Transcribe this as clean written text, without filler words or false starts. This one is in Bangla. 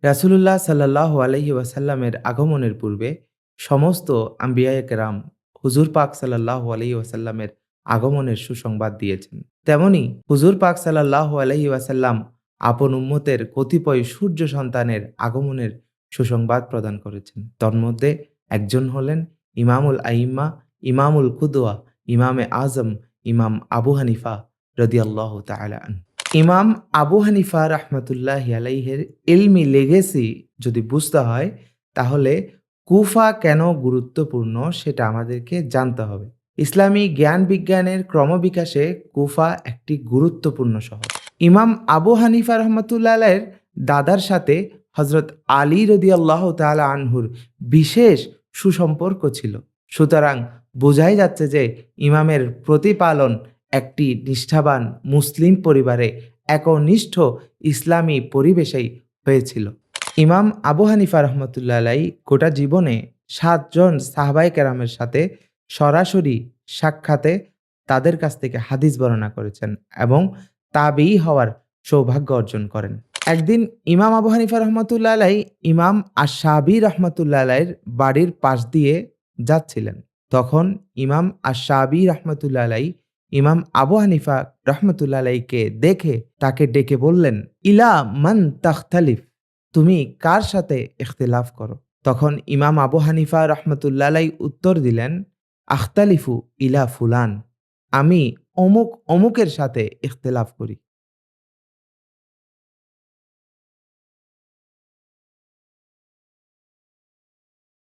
রাসূলুল্লাহ সাল্লাল্লাহু আলাইহি ওয়াসাল্লামের আগমনের পূর্বে সমস্ত আম্বিয়ায়ে কেরাম হুজুর পাক সাল্লাল্লাহু আলাইহি ওয়াসাল্লামের আগমনের সুসংবাদ দিয়েছেন। তেমনি হুজুর পাক সাল্লাল্লাহু আলাইহি ওয়াসাল্লাম আপন উম্মতের কতিপয় সূর্য সন্তানের আগমনের সুসংবাদ প্রদান করেছেন। তন্মধ্যে একজন হলেন ইমামুল আইম্মা, ইমামুল কুদওয়া, ইমামে আজম, ইমাম আবু হানিফা রাদিয়াল্লাহু তাআলা আনহু। ইমাম আবু হানিফা রাহমাতুল্লাহি আলাইহির ইলমি লেগেসি যদি বুঝতে হয়, তাহলে কুফা কেন গুরুত্বপূর্ণ সেটা আমাদেরকে জানতে হবে। ইসলামী জ্ঞান বিজ্ঞানের ক্রমবিকাশে কুফা একটি গুরুত্বপূর্ণ শহর। ইমাম আবু হানিফা রহমাতুল্লাহ আলাইহির দাদার সাথে হযরত আলী রাদিয়াল্লাহু তাআলা আনহুর বিশেষ সুসম্পর্ক ছিল। সুতরাং বোঝাই যাচ্ছে যে ইমামের প্রতিপালন একটি নিষ্ঠাবান মুসলিম পরিবারে একনিষ্ঠ ইসলামী পরিবেশেই হয়েছিল। ইমাম আবু হানিফা রহমতুল্লাহ আলাইহি গোটা জীবনে ৭ জন সাহাবায়ে কেরামের সাথে সরাসরি সাক্ষাতে তাদের কাছ থেকে হাদিস বর্ণনা করেছেন এবং তাবেঈ হওয়ার সৌভাগ্য অর্জন করেন। একদিন ইমাম আবু হানিফা রহমতুল্লাহ আলাইহি ইমাম আশ-শাবি রহমতুল্লাহ আলাইহির বাড়ির পাশ দিয়ে যাচ্ছিলেন। তখন ইমাম আশ-শাবি রহমতুল্লাহ আলাইহি ইমাম আবু হানিফা রহমতুল্লাহ আলাইহিকে দেখে তাকে ডেকে বললেন, ইলা মান তাখতালিফ, তুমি কার সাথে ইখতিলাফ করো? তখন ইমাম আবু হানিফা রহমতুল্লাহ আলাইহি উত্তর দিলেন, আখতালিফু ইলা ফুলান, আমি অমুক অমুকের সাথে ইখতিলাফ করি।